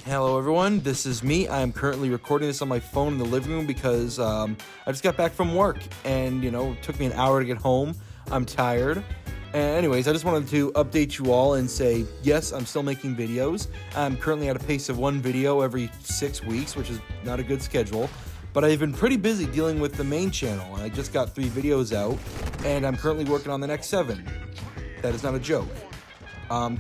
Hello everyone, this is me. I am currently recording this on my phone in the living room because I just got back from work and, it took me an hour to get home. I'm tired. And anyways, I just wanted to update you all and say, yes, I'm still making videos. I'm currently at a pace of one video every 6 weeks, which is not a good schedule. But I've been pretty busy dealing with the main channel. I just got 3 videos out, and I'm currently working on the next 7. That is not a joke.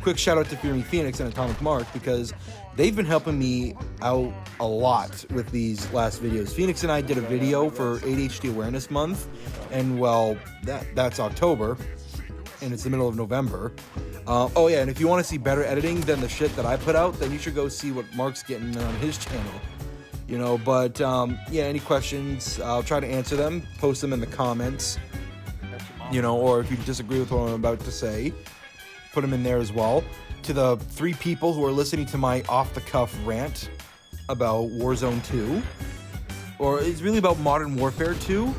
Quick shout out to Fear Me Phoenix and Atomic Mark because they've been helping me out a lot with these last videos. Phoenix and I did a video for ADHD Awareness Month, and well, that's October, and it's the middle of November. Oh yeah, and if you want to see better editing than the shit that I put out, then you should go see what Mark's getting on his channel. Yeah, any questions, I'll try to answer them, post them in the comments, or if you disagree with what I'm about to say, put them in there as well. To the 3 people who are listening to my off-the-cuff rant about Warzone 2, or it's really about Modern Warfare 2,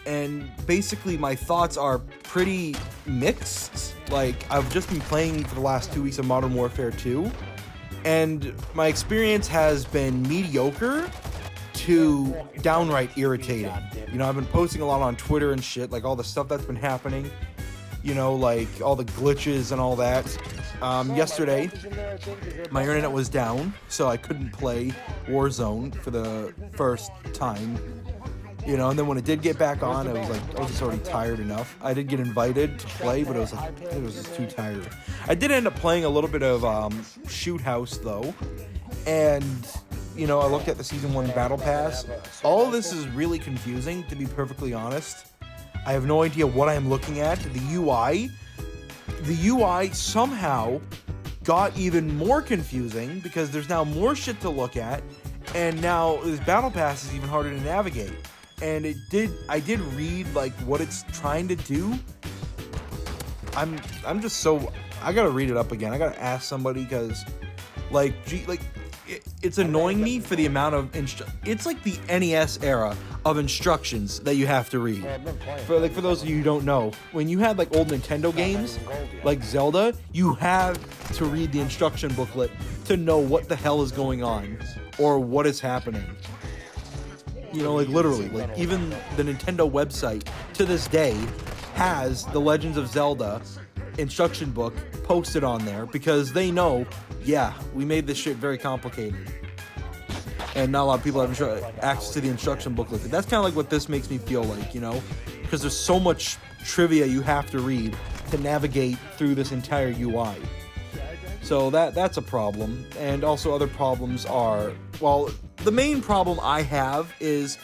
and basically my thoughts are pretty mixed. Like, I've just been playing for the last 2 weeks of Modern Warfare 2, and my experience has been mediocre to downright irritating. I've been posting a lot on Twitter and shit, like all the stuff that's been happening, like all the glitches and all that. Yesterday, my internet was down, so I couldn't play Warzone for the first time. And then when it did get back on, I was just already tired enough. I did get invited to play, but it was just too tired. I did end up playing a little bit of Shoutout though, and I looked at the Season 1 Battle Pass. All of this is really confusing, to be perfectly honest. I have no idea what I'm looking at. The UI somehow got even more confusing because there's now more shit to look at, and now this Battle Pass is even harder to navigate. And I did read what it's trying to do. I'm just so, I gotta read it up again. I gotta ask somebody because it's annoying me for the amount of it's like the NES era of instructions that you have to read. For those of you who don't know, when you had old Nintendo games like Zelda, you have to read the instruction booklet to know what the hell is going on or what is happening. Literally, even the Nintendo website to this day has the Legends of Zelda instruction book posted on there because they know, yeah, we made this shit very complicated. And not a lot of people have access to the instruction booklet. That's kind of like what this makes me feel like, because there's so much trivia you have to read to navigate through this entire UI. So that's a problem. And also other problems are, well, the main problem I have is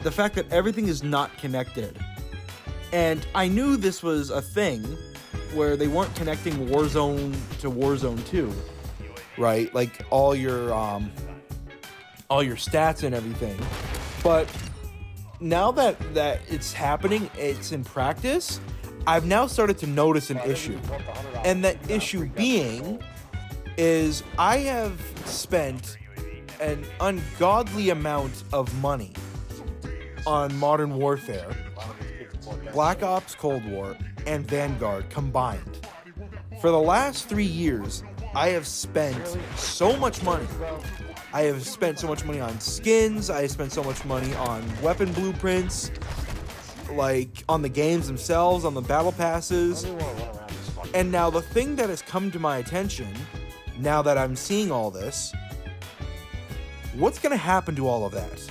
the fact that everything is not connected. And I knew this was a thing where they weren't connecting Warzone to Warzone 2, right? All your stats and everything. But now that it's happening, it's in practice, I've now started to notice an issue. And that issue being is I have spent an ungodly amount of money on Modern Warfare, Black Ops Cold War, and Vanguard combined. For the last 3 years, I have spent so much money. I have spent so much money on skins, I have spent so much money on weapon blueprints, on the games themselves, on the battle passes. And now the thing that has come to my attention, now that I'm seeing all this, what's going to happen to all of that?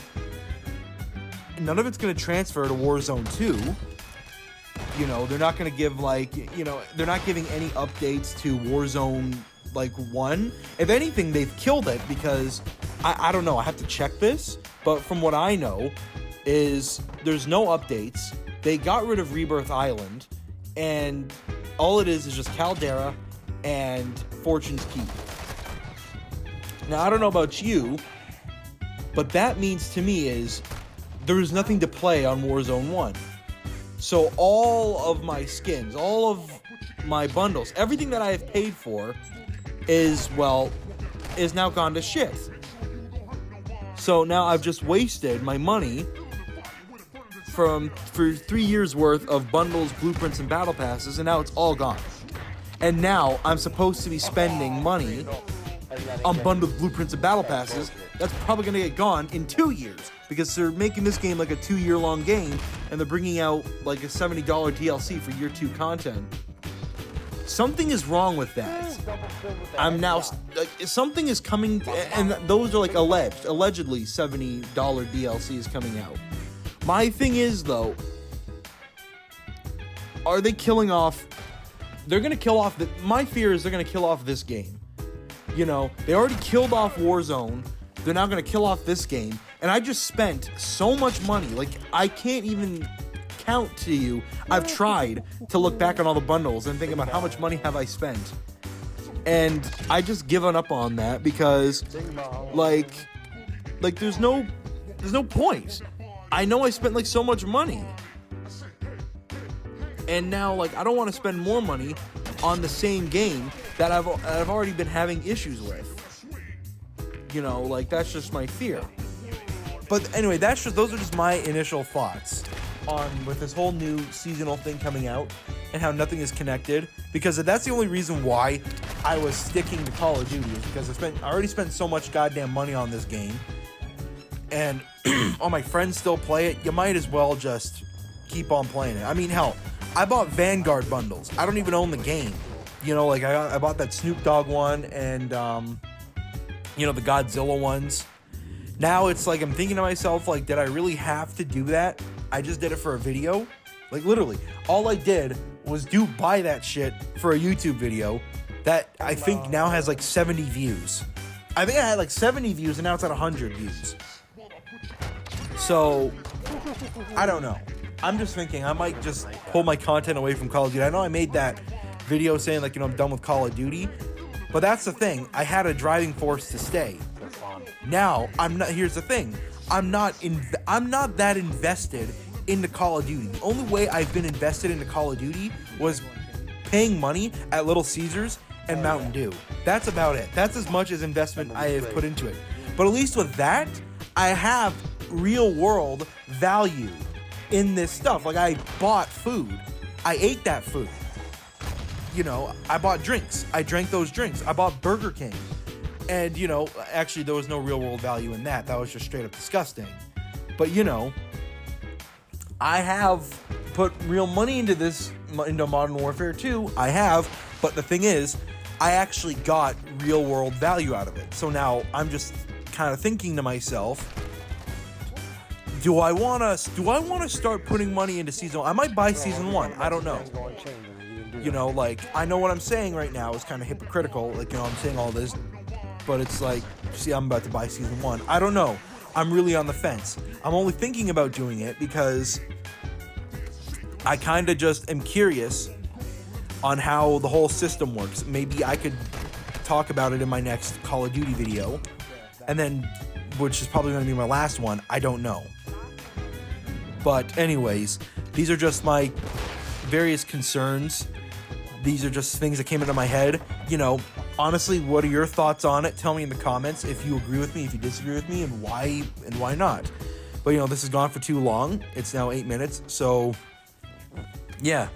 None of it's going to transfer to Warzone 2. They're not going to give they're not giving any updates to Warzone 1. If anything, they've killed it because I don't know, I have to check this, but from what I know is there's no updates. They got rid of Rebirth Island, and all it is just Caldera and Fortune's Keep. Now, I don't know about you, but that means to me is there is nothing to play on Warzone 1. So all of my skins, all of my bundles, everything that I have paid for is now gone to shit. So now I've just wasted my money for 3 years worth of bundles, blueprints, and battle passes, and now it's all gone. And now I'm supposed to be spending money unbundled blueprints and battle passes, that's probably going to get gone in 2 years because they're making this game like a 2-year-long game and they're bringing out like a $70 DLC for year 2 content. Something is wrong with that. I'm now like something is coming, and those are like allegedly $70 DLC is coming out. My thing is though, are they killing off? They're gonna kill off. My fear is they're gonna kill off this game. You know, they already killed off Warzone. They're now gonna kill off this game, and I just spent so much money. Like I can't even count to you. I've tried to look back on all the bundles and think about how much money have I spent, and I just given up on that because, like there's no point. I know I spent like so much money, and now like I don't want to spend more money on the same game that I've already been having issues with. You know, like that's just my fear. But anyway, those are just my initial thoughts on with this whole new seasonal thing coming out and how nothing is connected, because that's the only reason why I was sticking to Call of Duty, is because I already spent so much goddamn money on this game, and all my friends still play it. You might as well just keep on playing it. I mean, hell, I bought Vanguard bundles. I don't even own the game. You know, like I bought that Snoop Dogg one and you know, the Godzilla ones. Now it's like I'm thinking to myself, like, did I really have to do that? I just did it for a video. Like literally, all I did was buy that shit for a YouTube video that I think now has like 70 views. I think I had like 70 views and now it's at 100 views. So I don't know. I'm just thinking I might just pull my content away from Call of Duty. I know I made that video saying like, you know, I'm done with Call of Duty, but that's the thing. I had a driving force to stay. Now I'm not. Here's the thing. I'm not that invested into Call of Duty. The only way I've been invested into Call of Duty was paying money at Little Caesars and Mountain Dew. That's about it. That's as much as investment I have put into it. But at least with that, I have real world value in this stuff. Like I bought food. I ate that food. You know, I bought drinks. I drank those drinks. I bought Burger King. And, you know, actually there was no real world value in that. That was just straight up disgusting. But, you know, I have put real money into this, into Modern Warfare 2. I have. But the thing is, I actually got real world value out of it. So now I'm just kind of thinking to myself, do I want to start putting money into Season 1? I might buy Season 1. I don't know. You know, like, I know what I'm saying right now is kind of hypocritical. Like, you know, I'm saying all this, but it's like, see, I'm about to buy Season 1. I don't know. I'm really on the fence. I'm only thinking about doing it because I kind of just am curious on how the whole system works. Maybe I could talk about it in my next Call of Duty video, and then, which is probably going to be my last one. I don't know. But anyways, these are just my various concerns. These are just things that came into my head. You know, honestly, what are your thoughts on it? Tell me in the comments if you agree with me, if you disagree with me, and why not. But, you know, this has gone for too long. It's now 8 minutes. So, yeah.